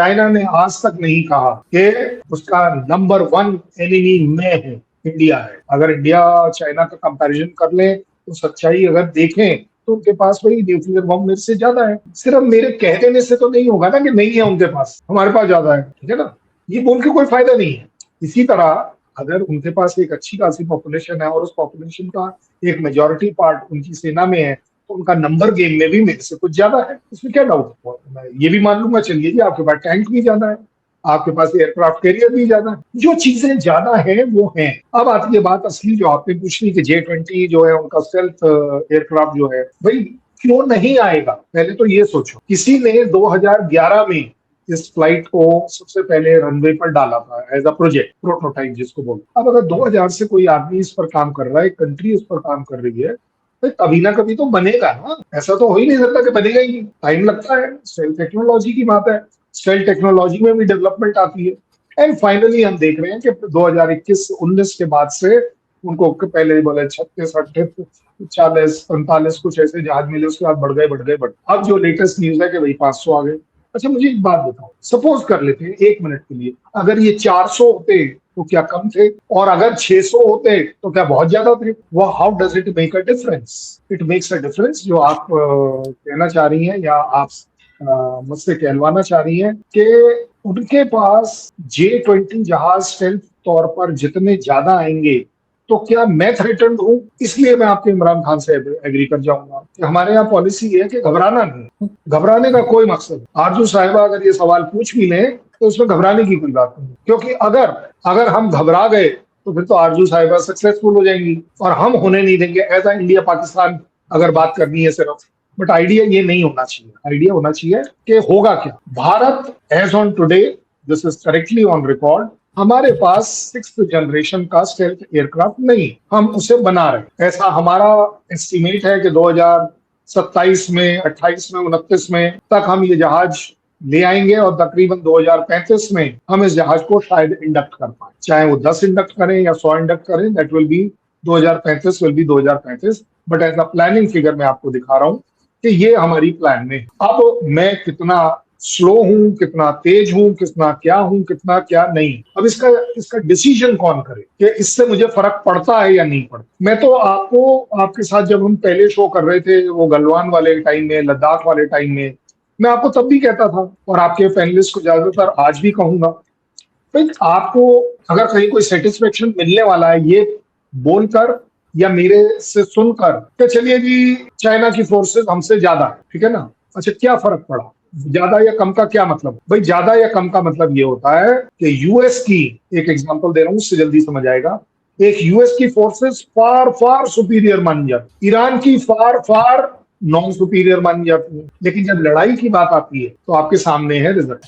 China ने आज तक नहीं कहा कि उसका नंबर 1 एनिमी मैं हूँ, इंडिया है। अगर इंडिया चाइना का कंपैरिजन कर ले तो सच्चाई अगर देखें तो उनके पास वही न्यूक्लियर बम मेरे से ज्यादा है। सिर्फ मेरे कह देने से तो नहीं होगा ना कि नहीं है उनके पास, हमारे पास ज्यादा है, ठीक है ना। ये बोल के कोई फायदा नहीं है। इसी तरह अगर उनके पास एक अच्छी खासी पॉपुलेशन है और उस पॉपुलेशन का एक मेजोरिटी पार्ट उनकी सेना में है, तो उनका नंबर गेम में भी मेरे से कुछ ज्यादा है, इसमें क्या डाउट है। मैं ये भी मान लूंगा, चलिए जी आपके पास टैंक भी ज्यादा है, आपके पास एयरक्राफ्ट कैरियर भी ज्यादा है, जो चीजें ज्यादा है वो है। अब आती है बात असली जो आपने पूछी कि J-20 जो है उनका स्टेल्थ एयरक्राफ्ट जो है, भाई क्यों नहीं आएगा। पहले तो ये सोचो, किसी ने 2011 में इस फ्लाइट को सबसे पहले रनवे पर डाला था एज अ प्रोजेक्ट, प्रोटोटाइप जिसको बोलते। अब अगर 2000 से कोई आदमी इस पर काम कर रहा है, कंट्री इस पर काम कर रही है, तो कभी ना कभी तो बनेगा ना। ऐसा तो हो ही नहीं सकता कि बनेगा ही नहीं, टाइम लगता है। सेल टेक्नोलॉजी की बात है, सेल टेक्नोलॉजी में भी डेवलपमेंट आती है। एंड फाइनली हम देख रहे हैं कि 2021-19 के बाद से उनको पहले बोले 36, 38, 40, 45 कुछ ऐसे जहाज मिले, उसके बाद बढ़ गए। अब जो लेटेस्ट न्यूज है कि भाई 500 आ गए। अच्छा मुझे एक बात बताओ, सपोज कर लेते हैं 1 मिनट के लिए, अगर ये 400 होते तो क्या कम थे, और अगर 600 होते तो क्या बहुत ज्यादा थे। वो how does it make a difference. It makes a difference. जो आप कहना चाह रही हैं या आप मुझसे कहलवाना चाह रही हैं कि उनके पास J-20 जहाज स्टेल्थ तौर पर जितने ज्यादा आएंगे तो क्या मैं थ्रेटन्ड हूं। इसलिए मैं आपके इमरान खान से एग्री कर जाऊंगा कि हमारे यहाँ पॉलिसी है कि घबराना नहीं, घबराने का कोई मकसद। आरजू साहिबा अगर ये सवाल पूछ भी लें तो उसमें घबराने की कोई बात नहीं, क्योंकि अगर हम घबरा गए तो फिर तो आरजू साहिबा सक्सेसफुल हो जाएंगी और हम होने नहीं देंगे। एज अ इंडिया पाकिस्तान अगर बात करनी है सिर्फ, बट आइडिया ये नहीं होना चाहिए। आइडिया होना चाहिए कि होगा क्या। Bharat as on today, this is correctly on record, हमारे पास 6th जनरेशन का स्टेल्थ एयरक्राफ्ट नहीं, हम उसे बना रहे। ऐसा हमारा एस्टिमेट है कि 2027 में, 28 में, 29 में तक हम ये जहाज ले आएंगे और तकरीबन 2035 में हम इस जहाज को शायद इंडक्ट कर पाए। चाहे वो 10 इंडक्ट करें या 100 इंडक्ट करें, that will be 2035 will be 2035। But as a planning figure मैं आपको दिखा रहा हूं कि ये हमारी प्लान में। अब मैं कितना स्लो हूं, कितना तेज हूं, कितना क्या हूं, कितना क्या नहीं, अब इसका डिसीजन कौन करे कि इससे मुझे फर्क पड़ता है या नहीं पड़ता। मैं तो आपके साथ जब हम पहले शो कर रहे थे वो गलवान वाले टाइम में, लद्दाख वाले टाइम में, मैं आपको तब भी कहता था और आपके पैनलिस्ट को ज्यादातर आज भी कहूंगा, भाई आपको अगर कहीं कोई सेटिस्फेक्शन मिलने वाला है ये बोलकर या मेरे से सुनकर कि चलिए जी चाइना की फोर्सेस हमसे ज्यादा है, ठीक है ना, अच्छा क्या फर्क पड़ा। ज्यादा या कम का क्या मतलब। भाई ज्यादा या कम का मतलब ये होता है कि यूएस की, एक एग्जांपल दे रहा हूं उससे जल्दी समझ आएगा, एक यूएस की फोर्सेस फार फार सुपीरियर मानी जाती, ईरान की फार फार नॉन सुपीरियर मानी जाती है। लेकिन जब लड़ाई की बात आती है तो आपके सामने है रिजल्ट।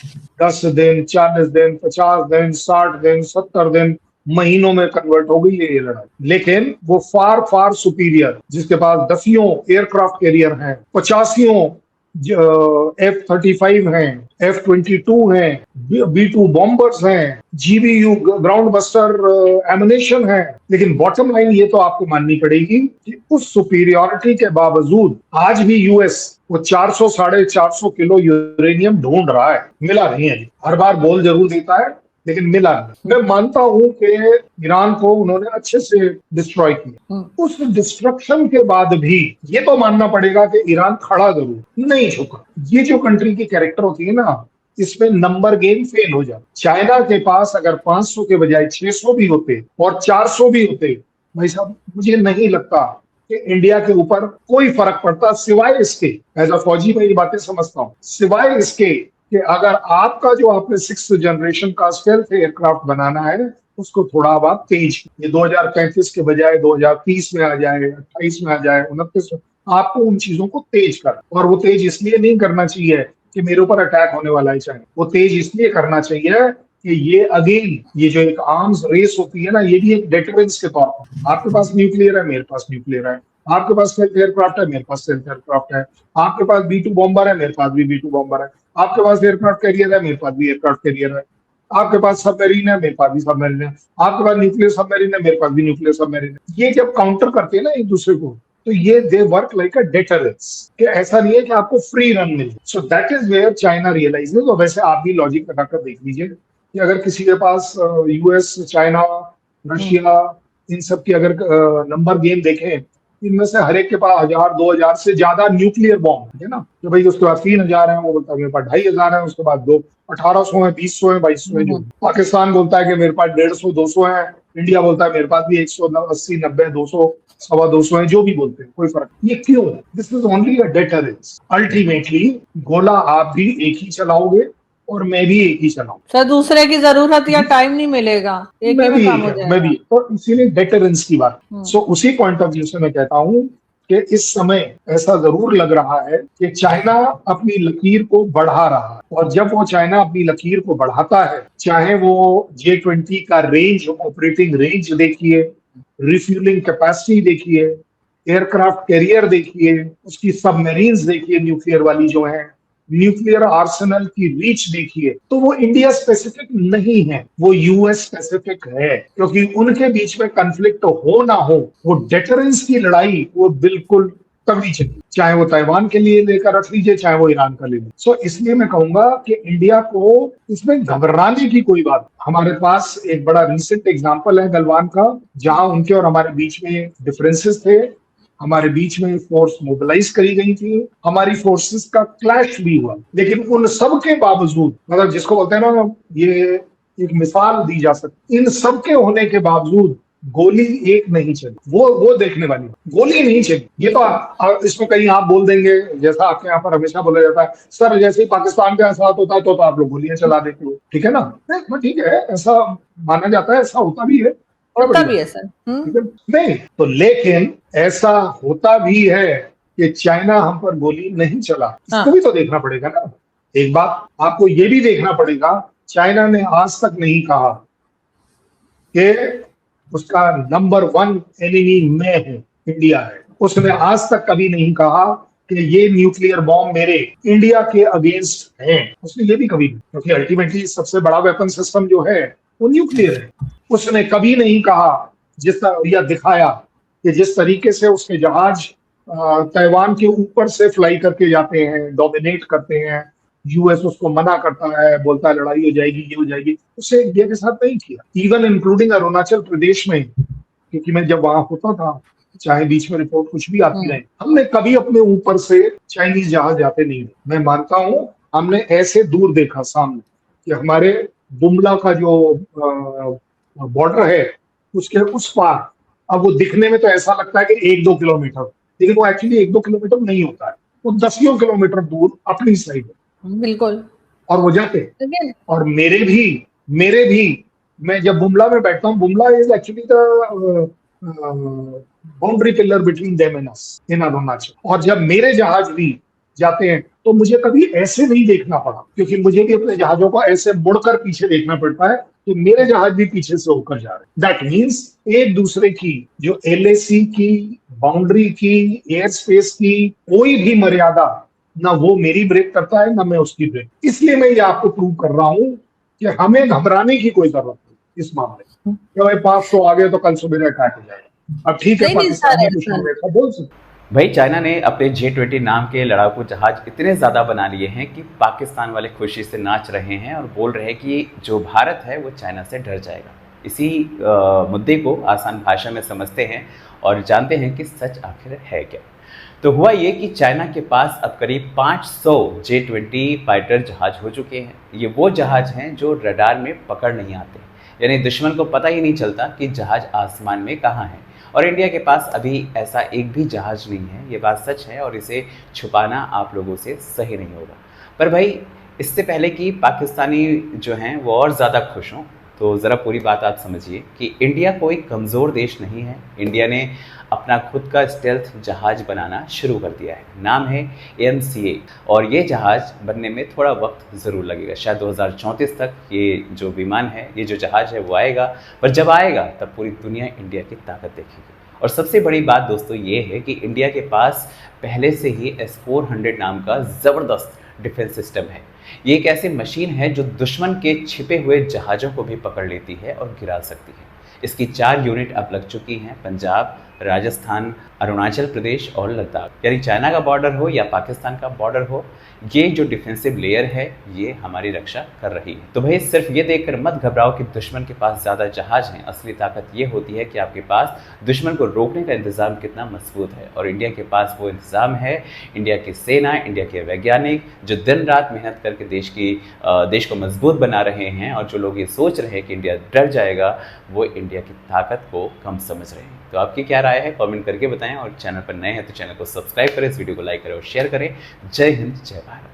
10 दिन, 40 दिन, 50 दिन, 60 दिन, 70 दिन, महीनों में कन्वर्ट हो गई है ये लड़ाई। लेकिन वो फार फार सुपीरियर, जिसके पास 10 एयरक्राफ्ट कैरियर हैं, 85 F-35 हैं, F-22 हैं, B-2 बॉम्बर्स हैं, GBU ग्राउंड बस्टर एमुनेशन है। लेकिन बॉटम लाइन ये तो आपको माननी पड़ेगी कि उस सुपीरियरिटी के बावजूद आज भी यूएस वो 400 450 किलो यूरेनियम ढूंढ रहा है, मिला नहीं है। हर बार बोल जरूर देता है लेकिन मिला नहीं। मैं मानता हूं कि ईरान को उन्होंने अच्छे से डिस्ट्रॉय किया, उस डिस्ट्रक्शन के बाद भी ये तो मानना पड़ेगा कि ईरान खड़ा जरूर नहीं झुका। ये जो कंट्री की कैरेक्टर होती है ना, इसमें नंबर गेम फेल हो जाता। चाइना के पास अगर 500 के बजाय 600 भी होते और 400 भी होते, भाई साहब मुझे नहीं लगता कि इंडिया के ऊपर कोई फर्क पड़ता, सिवाय इसके, एज अ फौजी मैं ये बातें समझता हूं, सिवाय इसके कि अगर आपका जो आपने 6th जनरेशन का स्टेल्थ एयरक्राफ्ट बनाना है उसको थोड़ा अब आप तेज, ये 2035 के बजाय 2030 में आ जाए, 28 में आ जाए, 29 में, आपको उन चीजों को तेज कर। और वो तेज इसलिए नहीं करना चाहिए कि मेरे ऊपर अटैक होने वाला है चाइना, वो तेज इसलिए करना चाहिए कि ये अगेन ये जो एक आर्म्स रेस होती है ना, ये भी एक डेटरेंस के तौर पर, आपके पास न्यूक्लियर है, मेरे पास न्यूक्लियर है, आपके पास स्टेल्थ एयरक्राफ्ट है, मेरे पास स्टेल्थ एयरक्राफ्ट है, आपके पास B-2 बॉम्बर है, मेरे पास भी B-2 बॉम्बर है, आपके पास एयरक्राफ्ट कैरियर है, मेरे पास भी एयरक्राफ्ट कैरियर है, आपके पास सबमरीन है, मेरे पास भी सबमरीन है, आपके पास न्यूक्लियर सबमरीन है, मेरे पास भी न्यूक्लियर सबमरीन है। ये जब काउंटर करते हैं ना एक दूसरे को, तो ये they work like a deterrence, कि ऐसा नहीं है कि आपको फ्री रन मिले। So that is where China realises. और वैसे आप भी लॉजिक लगाकर देख लीजिए कि अगर किसी के पास यूएस, चाइना, रशिया, इन सब की अगर नंबर गेम देखें, इनमें से हर एक के पास 1000 2000 से ज्यादा न्यूक्लियर बॉम्ब है ना। तो भाई उसके पास 3000 है, वो बोलता है मेरे पास 2500 है, उसके पास दो 1800 है, 2000 है, 2200 है। जो पाकिस्तान बोलता है कि मेरे पास 150 200 है, इंडिया बोलता है मेरे पास भी 180 90 200 250 है, जो भी बोलते हैं कोई फर्क। ये क्यों? This is only a deterrence. Ultimately गोला आप भी एक ही चलाओगे और मैं भी एक ही चलाऊं, सर दूसरे की जरूरत या टाइम नहीं मिलेगा, एक ही में काम हो मैं भी, जाएगा। तो इसीलिए डेटरेंस की बात। सो उसी पॉइंट ऑफ व्यू से मैं कहता हूं कि इस समय ऐसा जरूर लग रहा है कि चाइना अपनी लकीर को बढ़ा रहा है। और जब वो चाइना अपनी लकीर को बढ़ाता है, चाहे वो J20 का रेंज, ऑपरेटिंग रेंज देखिए, रिफ्यूलिंग कैपेसिटी देखिए, एयरक्राफ्ट कैरियर देखिए, उसकी सबमरीन्स देखिए न्यूक्लियर वाली जो है, न्यूक्लियर आर्सेनल की रीच देखिए, तो वो इंडिया स्पेसिफिक नहीं है, वो यूएस स्पेसिफिक है। क्योंकि उनके बीच में कन्फ्लिक्ट हो ना हो, वो डेटरेंस की लड़ाई वो बिल्कुल तभी चली, चाहे वो ताइवान के लिए लेकर रख लीजिए, चाहे वो ईरान का ले लीजिए। सो इसलिए मैं कहूंगा कि इंडिया को इसमें घबराने की कोई बात। हमारे पास एक बड़ा रिसेंट एग्जांपल है गलवान का, जहां उनके और हमारे बीच में डिफरेंसेस थे, हमारे बीच में फोर्स मोबिलाइज करी गई थी, हमारी फोर्सेस का क्लैश भी हुआ, लेकिन उन सब के बावजूद, मतलब जिसको बोलते हैं ना, ये एक मिसाल दी जा सकती, इन सब के होने के बावजूद गोली एक नहीं चली। वो देखने वाली गोली नहीं चली। ये तो इसमें कहीं आप बोल देंगे, जैसा आपके यहाँ पर हमेशा बोला जाता है, सर जैसे ही पाकिस्तान के साथ होता है तो आप लोग गोलियां चला देते हो, ठीक है ना। ठीक है, ऐसा माना जाता है, ऐसा होता भी है, होता भी है सर। ठीक है। नहीं तो, लेकिन ऐसा होता भी है कि चाइना हम पर गोली नहीं चला, इसको भी तो देखना पड़ेगा ना। एक बात आपको ये भी देखना पड़ेगा, चाइना ने आज तक नहीं कहा कि उसका नंबर 1 एनिमी मैं हूं, इंडिया है। उसने आज तक कभी नहीं कहा कि ये न्यूक्लियर बॉम्ब मेरे इंडिया के अगेंस्ट है। उसने ये भी कभी, क्योंकि अल्टीमेटली सबसे बड़ा वेपन सिस्टम जो है वो न्यूक्लियर है। उसने कभी नहीं कहा या दिखाया कि जिस तरीके से उसके जहाज ताइवान के ऊपर से फ्लाई करके जाते हैं, डोमिनेट करते हैं, यूएस उसको मना करता है, बोलता है लड़ाई हो जाएगी, ये हो जाएगी, उससे इंडिया के साथ नहीं किया। इवन इंक्लूडिंग अरुणाचल प्रदेश में, क्योंकि मैं जब वहां होता था, चाहे बीच में रिपोर्ट कुछ भी आती रहे, हमने कभी अपने ऊपर से चाइनीज जहाज जाते नहीं। मैं मानता हूं हमने ऐसे दूर देखा सामने कि हमारे बुमला का जो बॉर्डर है, उसके उस पार, अब वो दिखने में तो ऐसा लगता है कि 1-2 किलोमीटर, लेकिन वो एक्चुअली 1-2 किलोमीटर नहीं होता है, वो 10 किलोमीटर दूर अपनी साइड है। बिल्कुल। और वो जाते, और मेरे भी मैं जब बुमला में बैठता हूँ, Bumla is actually the boundary pillar between them and us in Arunachal, और जब मेरे जहाज भी जाते हैं तो मुझे कभी ऐसे नहीं देखना पड़ा, क्योंकि मुझे भी अपने जहाजों को ऐसे मुड़कर पीछे देखना पड़ता है कि मेरे जहाज भी पीछे से होकर जा रहे हैं। दैट मीन्स एक दूसरे की जो LAC की बाउंड्री की, एयर स्पेस की कोई भी मर्यादा, ना वो मेरी ब्रेक करता है ना मैं उसकी ब्रेक। इसलिए मैं ये आपको प्रूव कर रहा हूं कि हमें घबराने की कोई जरूरत नहीं इस मामले में। भाई 500 आ गए तो कल सुबह अटैक हो जाएगा। अब ठीक है, पाकिस्तान ने कुछ नहीं देखा, बोल सकते। भाई चाइना ने अपने J20 नाम के लड़ाकू जहाज इतने ज़्यादा बना लिए हैं कि पाकिस्तान वाले खुशी से नाच रहे हैं और बोल रहे हैं कि जो भारत है वो चाइना से डर जाएगा। इसी मुद्दे को आसान भाषा में समझते हैं और जानते हैं कि सच आखिर है क्या। तो हुआ ये कि चाइना के पास अब करीब 500 J20 फाइटर जहाज हो चुके हैं। ये वो जहाज हैं जो रडार में पकड़ नहीं आते, यानी दुश्मन को पता ही नहीं चलता कि जहाज आसमान में कहाँ है। और इंडिया के पास अभी ऐसा एक भी जहाज नहीं है, ये बात सच है और इसे छुपाना आप लोगों से सही नहीं होगा। पर भाई इससे पहले कि पाकिस्तानी जो हैं वो और ज़्यादा खुश हों, तो ज़रा पूरी बात आप समझिए कि इंडिया कोई कमज़ोर देश नहीं है। इंडिया ने अपना खुद का स्टेल्थ जहाज बनाना शुरू कर दिया है, नाम है AMCA, और ये जहाज बनने में थोड़ा वक्त ज़रूर लगेगा। शायद 2034 तक ये जो विमान है, ये जो जहाज है वो आएगा, पर जब आएगा तब पूरी दुनिया इंडिया की ताकत देखेगी। और सबसे बड़ी बात दोस्तों ये है कि इंडिया के पास पहले से ही S-400 नाम का ज़बरदस्त डिफेंस सिस्टम है। ये एक ऐसी मशीन है जो दुश्मन के छिपे हुए जहाज़ों को भी पकड़ लेती है और गिरा सकती है। इसकी 4 यूनिट अब लग चुकी हैं पंजाब, राजस्थान, अरुणाचल प्रदेश और लद्दाख। यानी चाइना का बॉर्डर हो या पाकिस्तान का बॉर्डर हो, ये जो डिफेंसिव लेयर है ये हमारी रक्षा कर रही है। तो भाई सिर्फ ये देखकर मत घबराओ कि दुश्मन के पास ज़्यादा जहाज हैं। असली ताकत ये होती है कि आपके पास दुश्मन को रोकने का इंतज़ाम कितना मजबूत है, और इंडिया के पास वो इंतज़ाम है। इंडिया की सेना, इंडिया के वैज्ञानिक जो दिन रात मेहनत करके देश को मजबूत बना रहे हैं, और जो लोग ये सोच रहे हैं कि इंडिया डर जाएगा, वो इंडिया की ताकत को कम समझ रहे हैं। तो आपकी क्या राय है कमेंट करके बताएं, और चैनल पर नए हैं तो चैनल को सब्सक्राइब करें, इस वीडियो को लाइक करें और शेयर करें। जय हिंद, जय भारत।